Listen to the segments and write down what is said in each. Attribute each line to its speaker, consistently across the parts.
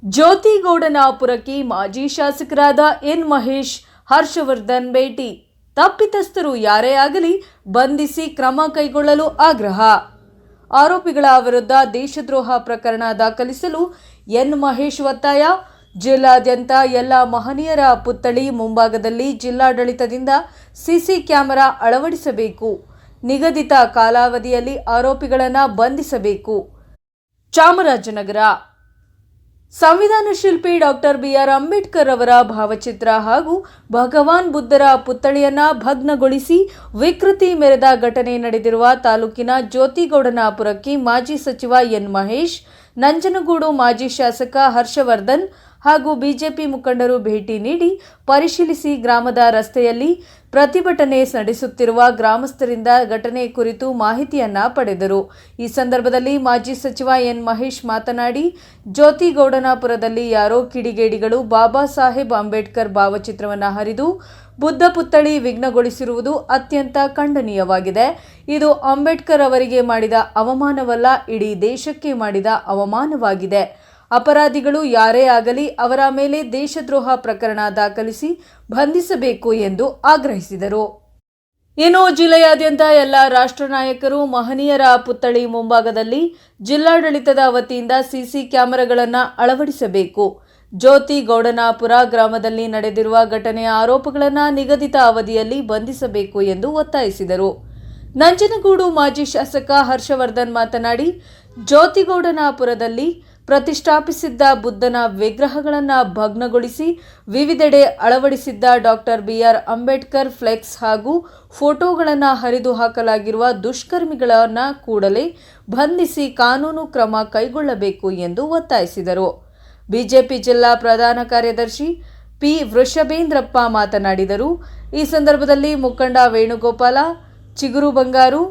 Speaker 1: ಜ್ಯೋತಿಗೌಡನಾಪುರಕ್ಕೆ ಮಾಜಿ ಶಾಸಕರಾದ ಎನ್ ಮಹೇಶ್, ಹರ್ಷವರ್ಧನ್ ಭೇಟಿ. ತಪ್ಪಿತಸ್ಥರು ಯಾರೇ ಆಗಲಿ ಬಂಧಿಸಿ ಕ್ರಮ ಕೈಗೊಳ್ಳಲು ಆಗ್ರಹ. ಆರೋಪಿಗಳ ವಿರುದ್ಧ ದೇಶದ್ರೋಹ ಪ್ರಕರಣ ದಾಖಲಿಸಲು ಎನ್ ಮಹೇಶ್ ಒತ್ತಾಯ. ಜಿಲ್ಲಾದ್ಯಂತ ಎಲ್ಲ ಮಹನೀಯರ ಪುತ್ಥಳಿ ಮುಂಭಾಗದಲ್ಲಿ ಜಿಲ್ಲಾಡಳಿತದಿಂದ ಸಿಸಿ ಕ್ಯಾಮೆರಾ ಅಳವಡಿಸಬೇಕು. ನಿಗದಿತ ಕಾಲಾವಧಿಯಲ್ಲಿ ಆರೋಪಿಗಳನ್ನು ಬಂಧಿಸಬೇಕು. ಚಾಮರಾಜನಗರ. ಸಂವಿಧಾನ ಶಿಲ್ಪಿ ಡಾಕ್ಟರ್ ಬಿಆರ್ ಅಂಬೇಡ್ಕರ್ ಅವರ ಭಾವಚಿತ್ರ ಹಾಗೂ ಭಗವಾನ್ ಬುದ್ಧರ ಪುತ್ಥಳಿಯನ್ನು ಭಗ್ನಗೊಳಿಸಿ ವಿಕೃತಿ ಮೆರೆದ ಘಟನೆ ನಡೆದಿರುವ ತಾಲೂಕಿನ ಜ್ಯೋತಿಗೌಡನಾಪುರಕ್ಕೆ ಮಾಜಿ ಸಚಿವ ಎನ್ ಮಹೇಶ್, ನಂಜನಗೂಡು ಮಾಜಿ ಶಾಸಕ ಹರ್ಷವರ್ಧನ್ ಹಾಗೂ ಬಿಜೆಪಿ ಮುಖಂಡರು ಭೇಟಿ ನೀಡಿ ಪರಿಶೀಲಿಸಿ ಗ್ರಾಮದ ರಸ್ತೆಯಲ್ಲಿ ಪ್ರತಿಭಟನೆ ನಡೆಸುತ್ತಿರುವ ಗ್ರಾಮಸ್ಥರಿಂದ ಘಟನೆ ಕುರಿತು ಮಾಹಿತಿಯನ್ನ ಪಡೆದರು. ಈ ಸಂದರ್ಭದಲ್ಲಿ ಮಾಜಿ ಸಚಿವ ಎನ್ ಮಹೇಶ್ ಮಾತನಾಡಿ, ಜ್ಯೋತಿಗೌಡನಾಪುರದಲ್ಲಿ ಯಾರೋ ಕಿಡಿಗೇಡಿಗಳು ಬಾಬಾ ಸಾಹೇಬ್ ಅಂಬೇಡ್ಕರ್ ಭಾವಚಿತ್ರವನ್ನು ಹರಿದು ಬುದ್ಧ ಪುತ್ಥಳಿ ವಿಘ್ನಗೊಳಿಸಿರುವುದು ಅತ್ಯಂತ ಖಂಡನೀಯವಾಗಿದೆ. ಇದು ಅಂಬೇಡ್ಕರ್ ಅವರಿಗೆ ಮಾಡಿದ ಅವಮಾನವಲ್ಲ, ಇಡೀ ದೇಶಕ್ಕೆ ಮಾಡಿದ ಅವಮಾನವಾಗಿದೆ. ಅಪರಾಧಿಗಳು ಯಾರೇ ಆಗಲಿ ಅವರ ಮೇಲೆ ದೇಶದ್ರೋಹ ಪ್ರಕರಣ ದಾಖಲಿಸಿ ಬಂಧಿಸಬೇಕು ಎಂದು ಆಗ್ರಹಿಸಿದರು. ಇನ್ನು ಜಿಲ್ಲೆಯಾದ್ಯಂತ ಎಲ್ಲ ರಾಷ್ಟ್ರ ನಾಯಕರು, ಮಹನೀಯರ ಪುತ್ಥಳಿ ಮುಂಭಾಗದಲ್ಲಿ ಜಿಲ್ಲಾಡಳಿತದ ವತಿಯಿಂದ ಸಿಸಿ ಕ್ಯಾಮೆರಾಗಳನ್ನು ಅಳವಡಿಸಬೇಕು. ಜ್ಯೋತಿಗೌಡನಾಪುರ ಗ್ರಾಮದಲ್ಲಿ ನಡೆದಿರುವ ಘಟನೆಯ ಆರೋಪಗಳನ್ನು ನಿಗದಿತ ಅವಧಿಯಲ್ಲಿ ಬಂಧಿಸಬೇಕು ಎಂದು ಒತ್ತಾಯಿಸಿದರು. ನಂಜನಗೂಡು ಮಾಜಿ ಶಾಸಕ ಹರ್ಷವರ್ಧನ್ ಮಾತನಾಡಿ, ಜ್ಯೋತಿಗೌಡನಾಪುರದಲ್ಲಿ ಪ್ರತಿಷ್ಠಾಪಿಸಿದ್ದ ಬುದ್ಧನ ವಿಗ್ರಹಗಳನ್ನು ಭಗ್ನಗೊಳಿಸಿ ವಿವಿಧೆಡೆ ಅಳವಡಿಸಿದ್ದ ಡಾಕ್ಟರ್ ಬಿಆರ್ ಅಂಬೇಡ್ಕರ್ ಫ್ಲೆಕ್ಸ್ ಹಾಗೂ ಫೋಟೋಗಳನ್ನು ಹರಿದು ಹಾಕಲಾಗಿರುವ ದುಷ್ಕರ್ಮಿಗಳನ್ನು ಕೂಡಲೇ ಬಂಧಿಸಿ ಕಾನೂನು ಕ್ರಮ ಕೈಗೊಳ್ಳಬೇಕು ಎಂದು ಒತ್ತಾಯಿಸಿದರು. ಬಿಜೆಪಿ ಜಿಲ್ಲಾ ಪ್ರಧಾನ ಕಾರ್ಯದರ್ಶಿ ಪಿ ವೃಷಭೇಂದ್ರಪ್ಪ ಮಾತನಾಡಿದರು. ಈ ಸಂದರ್ಭದಲ್ಲಿ ಮುಖಂಡ ವೇಣುಗೋಪಾಲ, ಚಿಗುರು ಬಂಗಾರು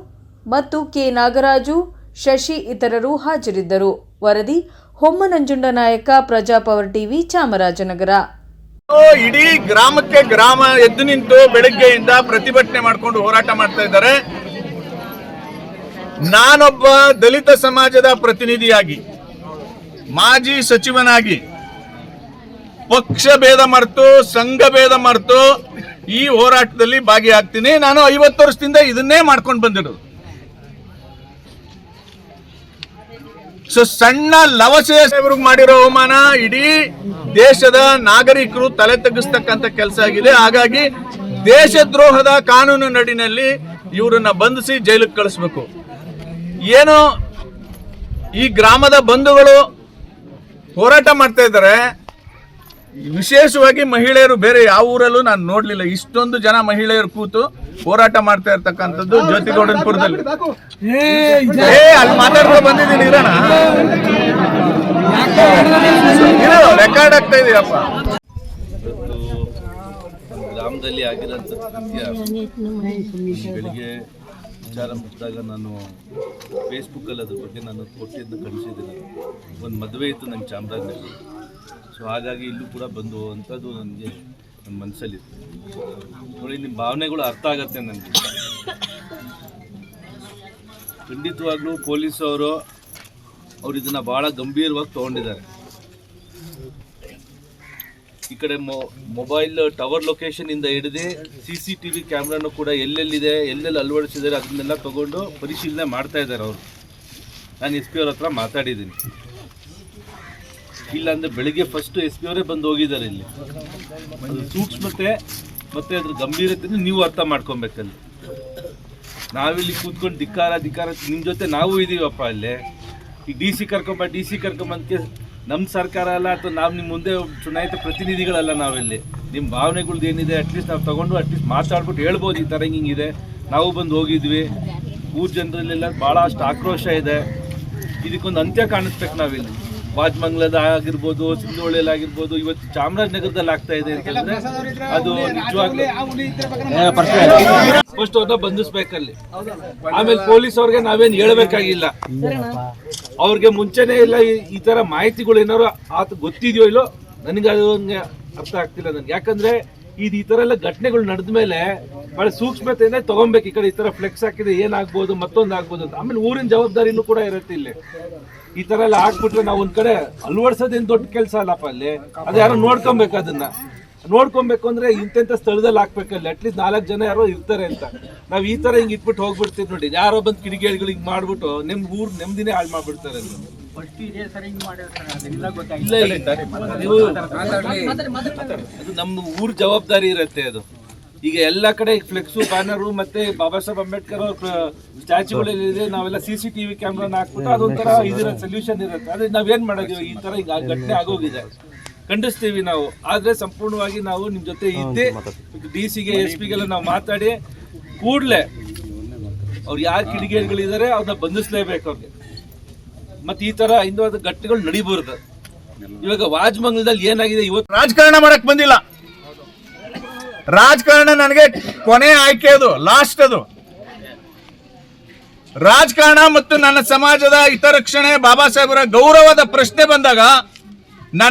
Speaker 1: ಮತ್ತು ಕೆ ನಾಗರಾಜು, ಶಶಿ ಇತರರು ಹಾಜರಿದ್ದರು. ವರದಿ ಹೊಮ್ಮ ನಂಜುಂಡನಾಯಕ, ಪ್ರಜಾಪವರ್ ಟಿವಿ, ಚಾಮರಾಜನಗರ.
Speaker 2: ಇಡೀ ಗ್ರಾಮಕ್ಕೆ ಗ್ರಾಮ ಎದ್ದು ನಿಂತು ಬೆಳಗ್ಗೆಯಿಂದ ಪ್ರತಿಭಟನೆ ಮಾಡಿಕೊಂಡು ಹೋರಾಟ ಮಾಡ್ತಾ ಇದ್ದಾರೆ. ನಾನೊಬ್ಬ ದಲಿತ ಸಮಾಜದ ಪ್ರತಿನಿಧಿಯಾಗಿ, ಮಾಜಿ ಸಚಿವನಾಗಿ, ಪಕ್ಷ ಭೇದ ಮರೆತು ಸಂಘ ಭೇದ ಮರೆತು ಈ ಹೋರಾಟದಲ್ಲಿ ಭಾಗಿಯಾಗ್ತೀನಿ. ನಾನು 50 ವರ್ಷದಿಂದ ಇದನ್ನೇ ಮಾಡ್ಕೊಂಡು ಬಂದಿರೋದು. ಸಣ್ಣ ಲವಸೆಯ ಸಾಹೇಬರಿಗೆ ಮಾಡಿರೋ ಅವಮಾನ ಇಡೀ ದೇಶದ ನಾಗರಿಕರು ತಲೆ ತಗ್ಗಿಸ್ತಕ್ಕಂಥ ಕೆಲಸ ಆಗಿದೆ. ಹಾಗಾಗಿ ದೇಶದ್ರೋಹದ ಕಾನೂನು ನಡಿನಲ್ಲಿ ಇವರನ್ನ ಬಂಧಿಸಿ ಜೈಲಿಗೆ ಕಳಿಸ್ಬೇಕು. ಏನು ಈ ಗ್ರಾಮದ ಬಂಧುಗಳು ಹೋರಾಟ ಮಾಡ್ತಾ ಇದ್ದಾರೆ. ವಿಶೇಷವಾಗಿ ಮಹಿಳೆಯರು, ಬೇರೆ ಯಾವ ಊರಲ್ಲೂ ನಾನು ನೋಡ್ಲಿಲ್ಲ ಇಷ್ಟೊಂದು ಜನ ಮಹಿಳೆಯರು ಕೂತು ಹೋರಾಟ ಮಾಡ್ತಾ ಇರ್ತಕ್ಕಂಥದ್ದು ಜ್ಯೋತಿಗೌಡನಪುರದಲ್ಲಿ. ಅಲ್ಲಿ ಮಾತಾಡ್ಕೊಂಡು ಬಂದಿದ್ದೀನಿ, ರೆಕಾರ್ಡ್ ಆಗ್ತಾ ಇದೆಯಪ್ಪ.
Speaker 3: ಗ್ರಾಮದಲ್ಲಿ ಆಗಿರೋಂಥ ಬೆಳಿಗ್ಗೆ ವಿಚಾರ ಮುಟ್ಟಿದಾಗ ನಾನು ಫೇಸ್ಬುಕ್ಕಲ್ಲಿ ಅದ್ರ ಬಗ್ಗೆ ನಾನು ಕೊಟ್ಟಿದ್ದು ಕಳಿಸಿದ್ದೀನಿ. ಒಂದು ಮದುವೆ ಇತ್ತು ನಂಗೆ ಚಾಮರಾಜನಗರ. ಸೊ ಹಾಗಾಗಿ ಇಲ್ಲೂ ಕೂಡ ಬಂದು ಅಂಥದ್ದು ನನಗೆ ನನ್ನ ಮನಸ್ಸಲ್ಲಿತ್ತು. ನೋಡಿ, ನಿಮ್ಮ ಭಾವನೆಗಳು ಅರ್ಥ ಆಗತ್ತೆ ನನಗೆ. ಖಂಡಿತವಾಗ್ಲೂ ಪೊಲೀಸವರು ಇದನ್ನು ಭಾಳ ಗಂಭೀರವಾಗಿ ತೊಗೊಂಡಿದ್ದಾರೆ. ಈ ಕಡೆ ಮೊಬೈಲ್ ಟವರ್ ಲೊಕೇಶನಿಂದ ಹಿಡಿದು CCTV ಕ್ಯಾಮ್ರಾನು ಕೂಡ ಎಲ್ಲೆಲ್ಲಿದೆ, ಎಲ್ಲೆಲ್ಲಿ ಅಳವಡಿಸಿದ್ದಾರೆ ಅದನ್ನೆಲ್ಲ ತಗೊಂಡು ಪರಿಶೀಲನೆ ಮಾಡ್ತಾ ಇದ್ದಾರೆ ಅವರು. ನಾನು SP ಅವ್ರ ಹತ್ರ ಮಾತಾಡಿದ್ದೀನಿ. ಇಲ್ಲಾಂದರೆ ಬೆಳಿಗ್ಗೆ ಫಸ್ಟು SP ಅವರೇ ಬಂದು ಹೋಗಿದ್ದಾರೆ. ಇಲ್ಲಿ ಅದು ಸೂಕ್ಷ್ಮತೆ ಮತ್ತು ಅದ್ರ ಗಂಭೀರತೆ ನೀವು ಅರ್ಥ ಮಾಡ್ಕೊಬೇಕಲ್ಲಿ. ನಾವಿಲ್ಲಿ ಕೂತ್ಕೊಂಡು ಧಿಕ್ಕಾರ ನಿಮ್ಮ ಜೊತೆ ನಾವು ಇದ್ದೀವಪ್ಪ. ಅಲ್ಲೇ ಈ DC ಕರ್ಕೊಂಬಂದಕ್ಕೆ ನಮ್ಮ ಸರ್ಕಾರ ಅಲ್ಲ, ಅಥವಾ ನಾವು ನಿಮ್ಮ ಮುಂದೆ ಚುನಾಯಿತ ಪ್ರತಿನಿಧಿಗಳಲ್ಲ. ನಾವೆಲ್ಲಿ ನಿಮ್ಮ ಭಾವನೆಗಳ್ದು ಏನಿದೆ ಅಟ್ಲೀಸ್ಟ್ ನಾವು ತೊಗೊಂಡು ಅಟ್ಲೀಸ್ಟ್ ಮಾತಾಡ್ಬಿಟ್ಟು ಹೇಳ್ಬೋದು, ಈ ಥರ ಹಿಂಗಿದೆ, ನಾವು ಬಂದು ಹೋಗಿದ್ವಿ. ಊರು ಜನರಲ್ಲೆಲ್ಲ ಭಾಳ ಅಷ್ಟು ಆಕ್ರೋಶ ಇದೆ. ಇದಕ್ಕೊಂದು ಅಂತ್ಯ ಕಾಣಿಸ್ಬೇಕು. ನಾವಿಲ್ಲಿ ಬಾಜ್ಮಂಗ್ಲದ ಆಗಿರ್ಬೋದು, ಸಿಂಧೋಳಿಯಲ್ಲಿ ಆಗಿರ್ಬೋದು, ಇವತ್ತು ಚಾಮರಾಜನಗರದಲ್ಲಿ ಆಗ್ತಾ ಇದೆ ಅಂತ ಹೇಳಿದ್ರೆ ಅದು ನಿಜವಾಗ್ಲೂ ಫಸ್ಟ್ ಅವ್ರನ್ನ ಬಂಧಿಸ್ಬೇಕಲ್ಲಿ. ಆಮೇಲೆ ಪೊಲೀಸ್ ಅವ್ರಿಗೆ ನಾವೇನು ಹೇಳ್ಬೇಕಾಗಿಲ್ಲ, ಅವ್ರಿಗೆ ಮುಂಚೆನೇ ಇಲ್ಲ ಈ ತರ ಮಾಹಿತಿಗಳು ಏನಾದ್ರು ಗೊತ್ತಿದೆಯೋ ಇಲ್ಲೋ ನನಗೆ ಅದು ಅರ್ಥ ಆಗ್ತಿಲ್ಲ ನನಗೆ. ಯಾಕಂದ್ರೆ ಈ ತರ ಎಲ್ಲ ಘಟನೆಗಳು ನಡೆದ ಮೇಲೆ ಬಹಳ ಸೂಕ್ಷ್ಮತೆಯಿಂದ ತಗೊಬೇಕು. ಈ ಕಡೆ ಈ ತರ ಫ್ಲೆಕ್ಸ್ ಹಾಕಿದ್ರೆ ಏನಾಗ್ಬೋದು, ಮತ್ತೊಂದು ಆಗ್ಬೋದು ಅಂತ. ಆಮೇಲೆ ಊರಿನ ಜವಾಬ್ದಾರಿನೂ ಕೂಡ ಇರುತ್ತೆ ಇಲ್ಲಿ. ಈ ತರ ಎಲ್ಲ ಹಾಕ್ಬಿಟ್ರೆ ನಾವು ಒಂದ್ ಕಡೆ ಅಳವಡಿಸೋದೇನು ದೊಡ್ಡ ಕೆಲಸ ಅಲ್ಲಪ್ಪ ಅಲ್ಲಿ. ಅದು ಯಾರೋ ನೋಡ್ಕೊಬೇಕು, ಅದನ್ನ ನೋಡ್ಕೊಬೇಕು ಅಂದ್ರೆ ಇಂತೆಂತ ಸ್ಥಳದಲ್ಲಿ ಹಾಕ್ಬೇಕಲ್ಲ, ಅಟ್ಲೀಸ್ಟ್ 4 ಜನ ಯಾರೋ ಇರ್ತಾರೆ ಅಂತ. ನಾವ್ ಈ ತರ ಹಿಂಗ್ ಇಟ್ಬಿಟ್ಟು ಹೋಗ್ಬಿಡ್ತೀವಿ ನೋಡಿ, ಯಾರೋ ಬಂದ್ ಕಿಡಿಗೇಡಿಗಳು ಹಿಂಗ್ ಮಾಡ್ಬಿಟ್ಟು ನಿಮ್ ಊರ್ ನೆಮ್ಮದಿನೇ ಹಾಳು ಮಾಡ್ಬಿಡ್ತಾರೆ. ನೀವು ಅದು ನಮ್ಮ ಊರ್ ಜವಾಬ್ದಾರಿ ಇರುತ್ತೆ ಅದು. ಈಗ ಎಲ್ಲ ಕಡೆ ಫ್ಲೆಕ್ಸು, ಬ್ಯಾನರು ಮತ್ತೆ ಬಾಬಾ ಸಾಹೇಬ್ ಅಂಬೇಡ್ಕರ್ ಅವ್ರ ಸ್ಟ್ಯಾಚ್ಯೂಗಳಿದೆ, ನಾವೆಲ್ಲ CCTV ಕ್ಯಾಮ್ರಾನ ಹಾಕ್ಬಿಟ್ಟು ಅದೊಂಥರ ಇದರ ಸೊಲ್ಯೂಷನ್ ಇರುತ್ತೆ. ಅದೇ ನಾವೇನ್ ಮಾಡೋದು, ಈ ತರ ಈಗ ಘಟನೆ ಆಗೋಗಿದೆ, ಖಂಡಿಸ್ತೀವಿ ನಾವು. ಆದ್ರೆ ಸಂಪೂರ್ಣವಾಗಿ ನಾವು ನಿಮ್ ಜೊತೆ ಇದ್ದೇ DC-ಗೆ SP-ಗೆಲ್ಲ ನಾವು ಮಾತಾಡಿ ಕೂಡ್ಲೆ ಅವ್ರು ಯಾರು ಕಿಡಿಗೇಡಿಗಳಿದ್ದಾರೆ ಅವ್ರನ್ನ ಬಂಧಿಸ್ಲೇಬೇಕು ಅವ್ರಿಗೆ. ಮತ್ತೆ ಈ ತರ ಇಂದು ಘಟನೆಗಳು ನಡಿಬಾರ್ದು. ಇವಾಗ ವಾಜಮಂಗಲದಲ್ಲಿ ಏನಾಗಿದೆ ಇವತ್ತು,
Speaker 2: ರಾಜಕಾರಣ ಮಾಡಕ್ ಬಂದಿಲ್ಲ. ರಾಜಕಾರಣ ನನಗೆ ಕೊನೆ ಆಯ್ಕೆ, ಅದು ಲಾಸ್ಟ್. ಅದು ರಾಜಕಾರಣ ಮತ್ತು ನನ್ನ ಸಮಾಜದ ಹಿತರಕ್ಷಣೆ, ಬಾಬಾ ಸಾಹೇಬರ ಗೌರವದ ಪ್ರಶ್ನೆ ಬಂದಾಗ ನನ್ನ